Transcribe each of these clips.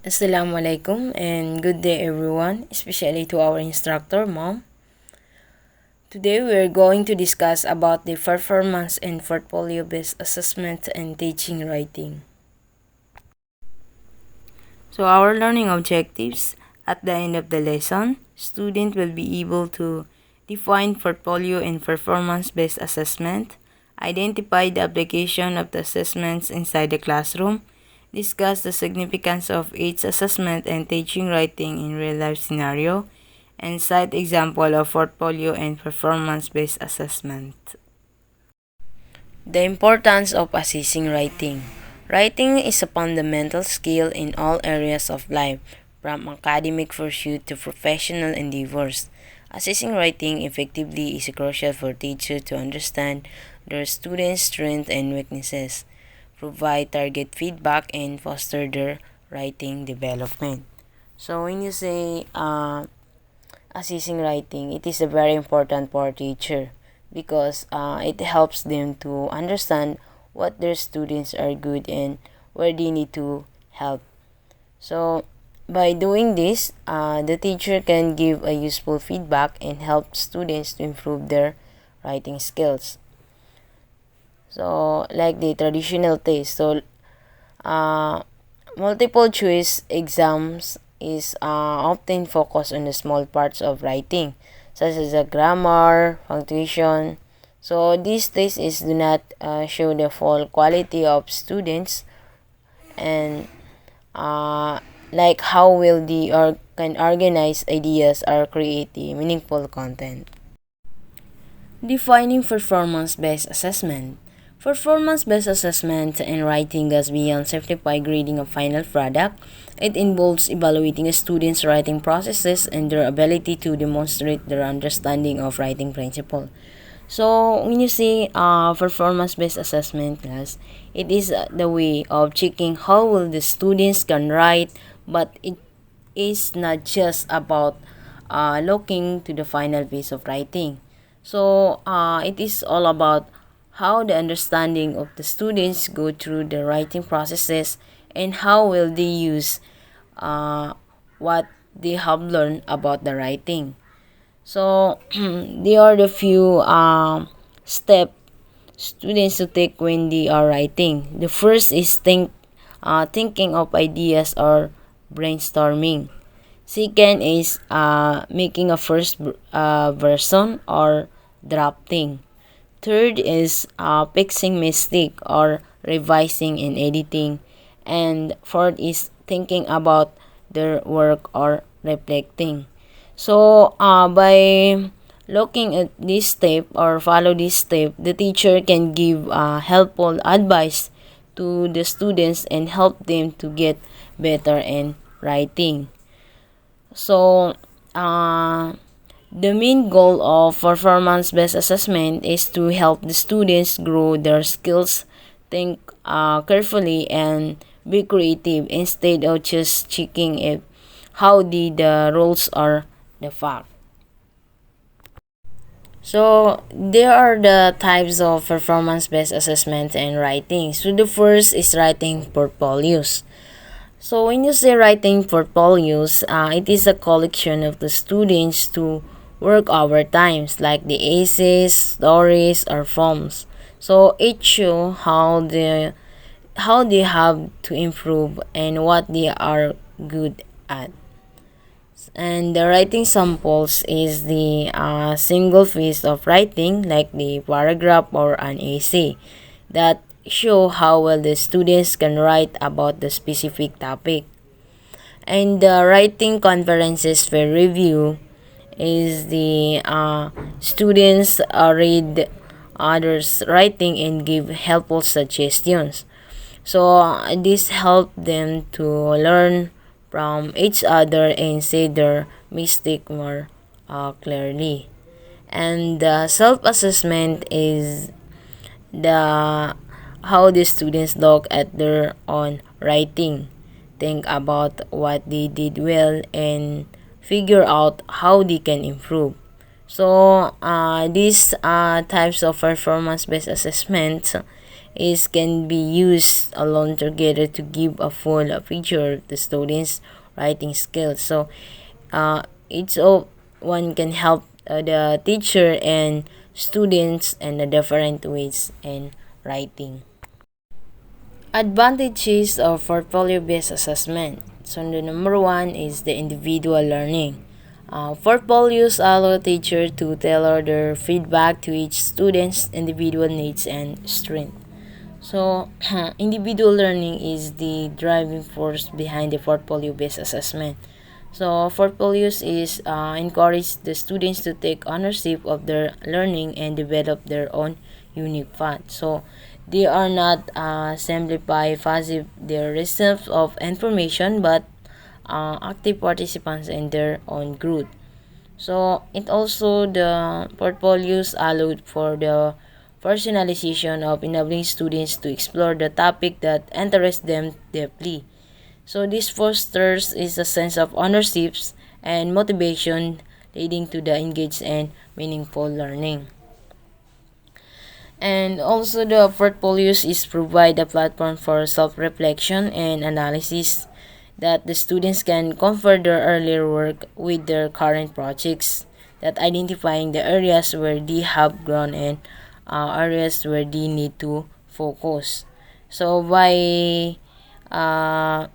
Assalamualaikum and good day everyone, especially to our instructor, Mom. Today we are going to discuss about the performance and portfolio-based assessment and teaching writing. So our learning objectives at the end of the lesson, student will be able to define portfolio and performance-based assessment, identify the application of the assessments inside the classroom, discuss the significance of each assessment and teaching writing in real-life scenario, and cite example of portfolio and performance-based assessment. The importance of assessing writing. Writing is a fundamental skill in all areas of life, from academic pursuit to professional endeavors. Assessing writing effectively is crucial for teachers to understand their students' strengths and weaknesses, provide target feedback, and foster their writing development. So when you say assessing writing, it is a very important for teacher because it helps them to understand what their students are good and where they need to help. So by doing this, the teacher can give a useful feedback and help students to improve their writing skills. So like the traditional test, so uh, multiple choice exams is often focused on the small parts of writing, such as the grammar, punctuation. So these tests do not show the full quality of students and uh, like how will the or can organize ideas or create the meaningful content. Defining performance-based assessment. Performance-based assessment in writing goes beyond simplified grading of final product. It involves evaluating a student's writing processes and their ability to demonstrate their understanding of writing principle. So when you say performance-based assessment class, it is the way of checking how well the students can write, but it is not just about looking to the final piece of writing. So it is all about how the understanding of the students go through the writing processes and how will they use uh, what they have learned about the writing. So there are the few step students to take when they are writing. The first is thinking of ideas or brainstorming. Second is making a first version or drafting. Third is fixing mistake or revising and editing. And fourth is thinking about their work or reflecting. So by looking at this step or follow this step, the teacher can give helpful advice to the students and help them to get better in writing. So, the main goal of performance-based assessment is to help the students grow their skills, think carefully, and be creative instead of just checking if how the rules are the fact. So there are the types of performance-based assessment and writing. So the first is writing portfolios. So when you say writing portfolios, it is a collection of the students to work over times like the essays, stories, or forms. So it show how they have to improve and what they are good at. And the writing samples is the single piece of writing like the paragraph or an essay that show how well the students can write about the specific topic. And the writing conferences for review is the students read others writing and give helpful suggestions. So this help them to learn from each other and say their mistake more clearly. And the self-assessment is the how the students look at their own writing, think about what they did well, and figure out how they can improve. So these types of performance-based assessments is can be used alone together to give a full picture of the students' writing skills. So each of one can help the teacher and students in the different ways in writing. Advantages of portfolio-based assessment. So the number one is the individual learning. Portfolios allow teacher to tailor their feedback to each student's individual needs and strength. So individual learning is the driving force behind the portfolio-based assessment. So portfolios is encourage the students to take ownership of their learning and develop their own unique path. So they are not simplify passive their receipts of information, but active participants in their own growth. So it also the portfolios allowed for the personalization of enabling students to explore the topic that interests them deeply. So this fosters is a sense of ownership and motivation, leading to the engaged and meaningful learning. And also the portfolios is provide a platform for self-reflection and analysis that the students can compare their earlier work with their current projects, that identifying the areas where they have grown and areas where they need to focus. So by uh,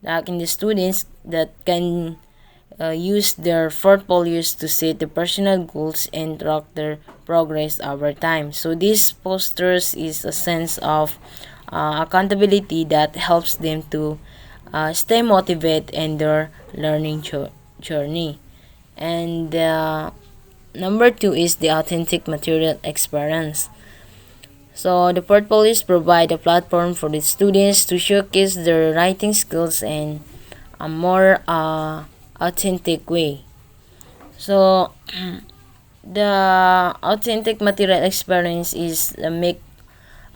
like in the students that can use their portfolios to set the personal goals and track their progress over time. So this fosters is a sense of accountability that helps them to stay motivated in their learning journey. And number two is the authentic material experience. So the portfolios provide a platform for the students to showcase their writing skills in a more authentic way. So the authentic material experience is make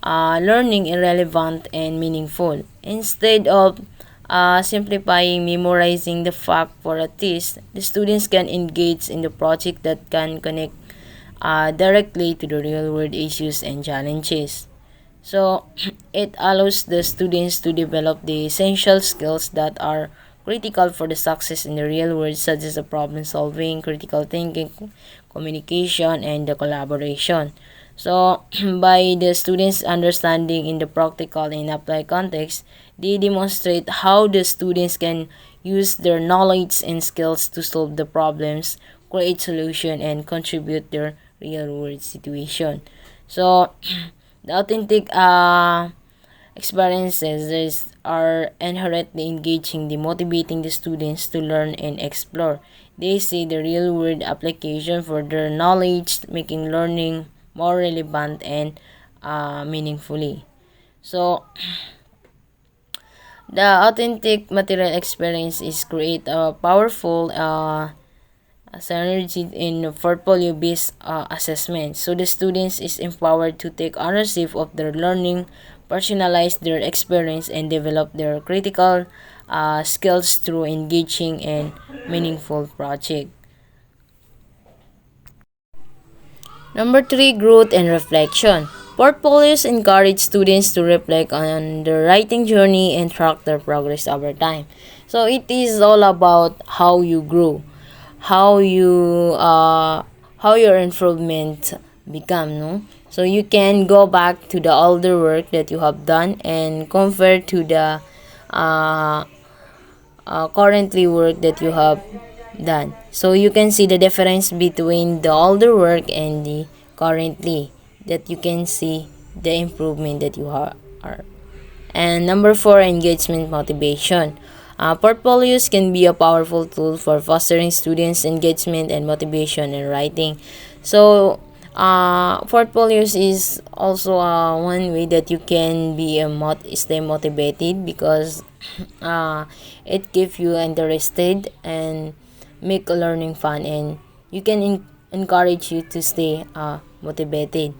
learning irrelevant and meaningful. Instead of simplifying memorizing the fact for a test, the students can engage in the project that can connect directly to the real world issues and challenges. So it allows the students to develop the essential skills that are critical for the success in the real world, such as the problem solving, critical thinking, communication, and the collaboration. So by the students understanding in the practical and applied context, they demonstrate how the students can use their knowledge and skills to solve the problems, create solution, and contribute their real world situation. So the authentic experiences are inherently engaging, demotivating the students to learn and explore. They see the real world application for their knowledge, making learning more relevant and meaningfully. So the authentic material experience is create a powerful synergy in portfolio-based assessment. So the students is empowered to take ownership of their learning, personalize their experience, and develop their critical skills through engaging and meaningful project. Number three, growth and reflection. Portfolios encourage students to reflect on their writing journey and track their progress over time. So it is all about how you grow, how you how your improvement become, no? So you can go back to the older work that you have done and compare to the uh, currently work that you have done. So you can see the difference between the older work and the currently, that you can see the improvement that you are. And number four, engagement motivation. Portfolios can be a powerful tool for fostering students' engagement and motivation in writing. So, portfolios is also one way that you can be stay motivated, because it gives you interested and make learning fun, and you can encourage you to stay motivated.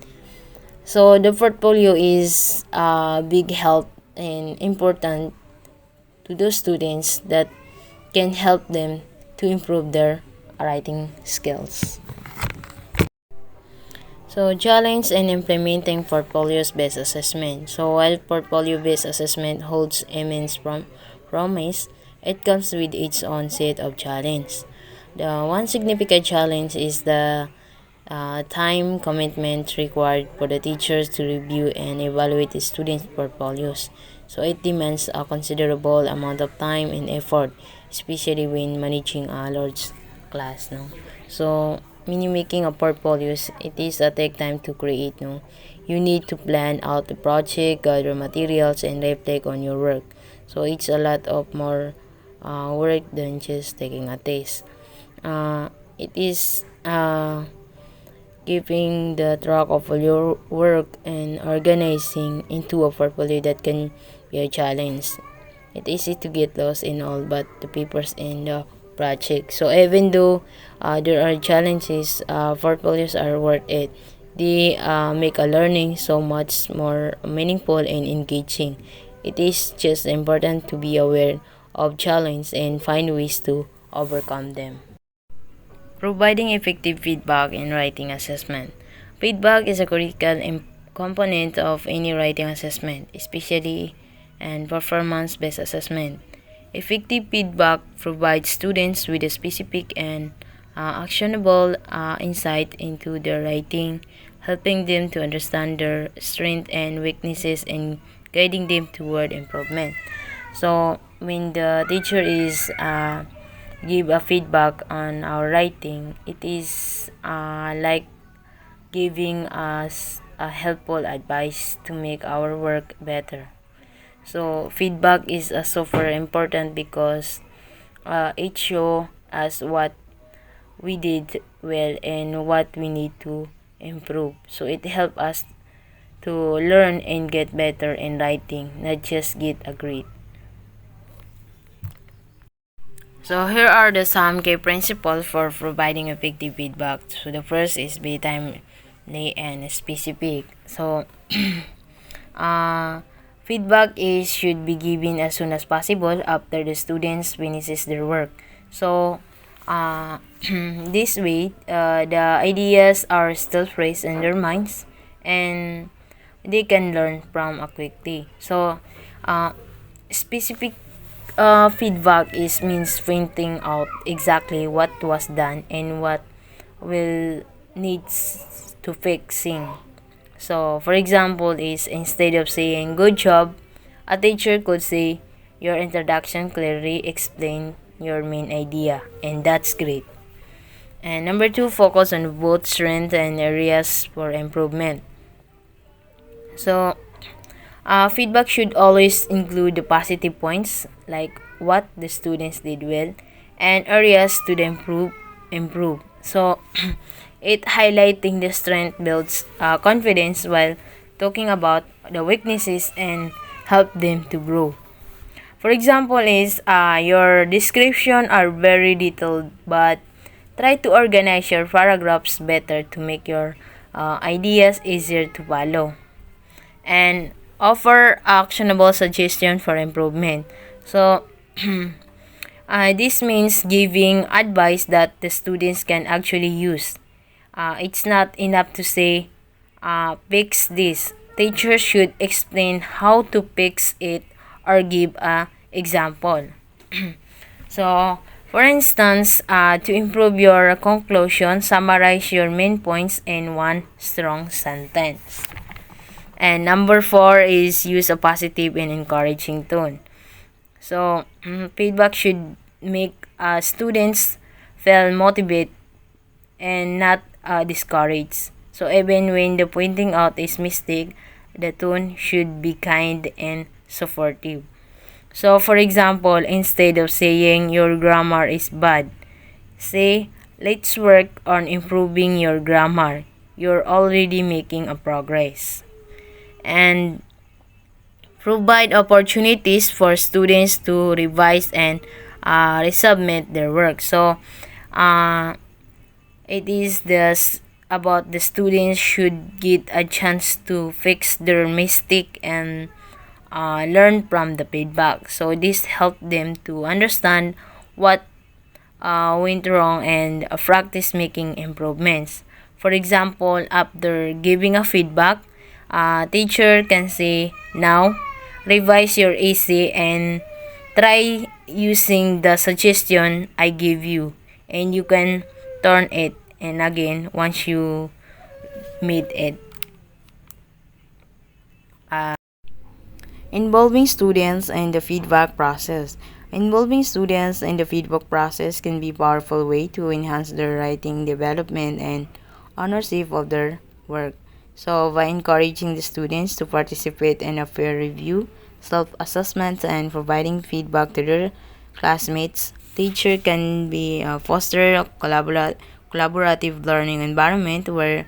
So the portfolio is a big help and important to those students that can help them to improve their writing skills. So, challenge and implementing portfolios-based assessment. So, while portfolio-based assessment holds immense promise, it comes with its own set of challenges. The one significant challenge is the time commitment required for the teachers to review and evaluate the students' portfolios. So, it demands a considerable amount of time and effort, especially when managing a large class. No? So, when you making a portfolios, it is a take time to create. No, you need to plan out the project, gather materials, and reflect on your work. So it's a lot of more work than just taking a test. It is keeping the track of all your work and organizing into a portfolio that can be a challenge. It's easy to get lost in all but the papers and the project. So even though there are challenges, portfolios are worth it. They make a learning so much more meaningful and engaging. It is just important to be aware of challenge and find ways to overcome them. Providing effective feedback in writing assessment. Feedback is a critical component of any writing assessment, especially and performance-based assessment. Effective feedback provides students with a specific and actionable insight into their writing, helping them to understand their strengths and weaknesses and guiding them toward improvement. So when the teacher is give a feedback on our writing, it is like giving us a helpful advice to make our work better. So feedback is super important because it shows us what we did well and what we need to improve. So it helps us to learn and get better in writing, not just get a grade. So here are the some key principles for providing effective feedback. So the first is be timely and specific. So feedback is should be given as soon as possible after the students finishes their work. So this way the ideas are still fresh in their minds and they can learn from quickly. So specific feedback is means pointing out exactly what was done and what will needs to fixing. So for example is instead of saying good job, a teacher could say your introduction clearly explained your main idea and that's great. And number two, focus on both strengths and areas for improvement. So feedback should always include the positive points like what the students did well and areas to improve. So it highlighting the strength builds confidence while talking about the weaknesses and help them to grow. For example is your description are very detailed but try to organize your paragraphs better to make your ideas easier to follow and offer actionable suggestion for improvement. So this means giving advice that the students can actually use. It's not enough to say fix this. Teachers should explain how to fix it or give a example. So for instance, to improve your conclusion, summarize your main points in one strong sentence. And number four is use a positive and encouraging tone. So feedback should make students feel motivated and not discouraged. So even when the pointing out is mistake, the tone should be kind and supportive. So for example, instead of saying your grammar is bad, say let's work on improving your grammar. You're already making a progress. And provide opportunities for students to revise and resubmit their work. So it is this about the students should get a chance to fix their mistake and learn from the feedback. So this helped them to understand what went wrong and practice making improvements. For example, after giving a feedback, teacher can say, now, revise your essay and try using the suggestion I give you. And you can turn it and again once you meet it. Involving students in the feedback process. Involving students in the feedback process can be a powerful way to enhance their writing development and ownership of their work. So, by encouraging the students to participate in a peer review, self-assessment, and providing feedback to their classmates, teacher can be foster a collaborative learning environment where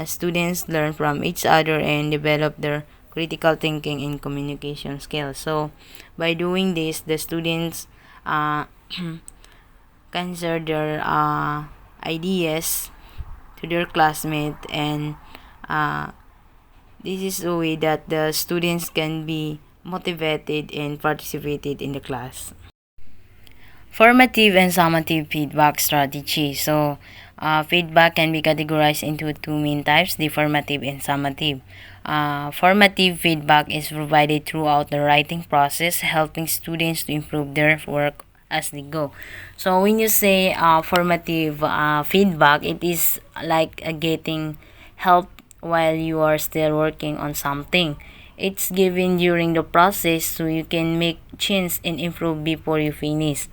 students learn from each other and develop their critical thinking and communication skills. So, by doing this, the students uh, can share their ideas to their classmate, and uh, this is a way that the students can be motivated and participated in the class. Formative and summative feedback strategy. So, feedback can be categorized into two main types, the formative and summative. Formative feedback is provided throughout the writing process, helping students to improve their work as they go. So, when you say formative feedback, it is like getting help while you are still working on something. It's given during the process so you can make change and improve before you finish.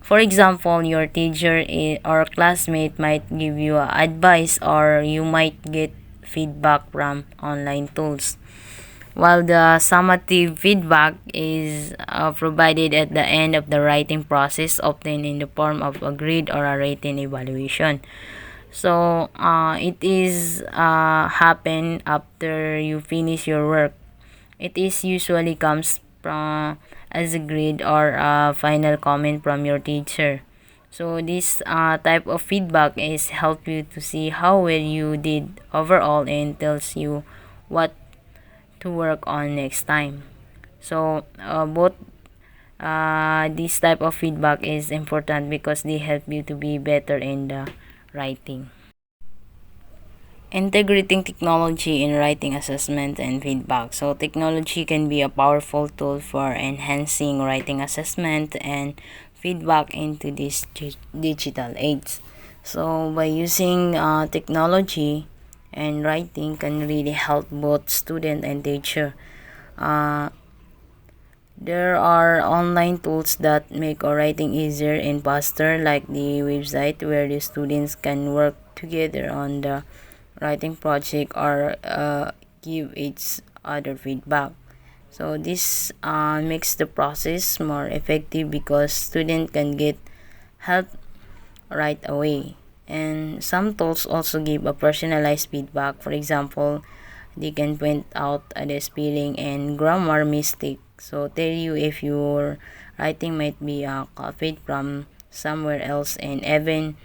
For example, your teacher or classmate might give you advice, or you might get feedback from online tools. While the summative feedback is provided at the end of the writing process, often in the form of a grade or a written evaluation. So it is happen after you finish your work. It is usually comes from as a grade or a final comment from your teacher. So this type of feedback is help you to see how well you did overall and tells you what to work on next time. So both this type of feedback is important because they help you to be better in the writing. Integrating technology in writing assessment and feedback. So, technology can be a powerful tool for enhancing writing assessment and feedback into this digital age. So, by using technology and writing can really help both student and teacher. Uh, there are online tools that make writing easier and faster, like the website where the students can work together on the writing project or give each other feedback. So this makes the process more effective because students can get help right away. And some tools also give a personalized feedback. For example, they can point out the spelling and grammar mistake. So tell you if your writing might be copied from somewhere else, and even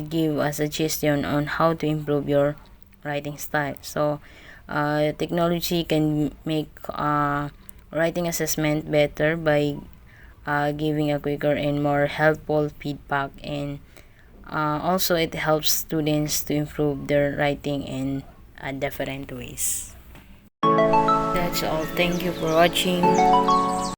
give a suggestion on how to improve your writing style. So technology can make writing assessment better by giving a quicker and more helpful feedback, and also it helps students to improve their writing in different ways. That's all. Thank you for watching.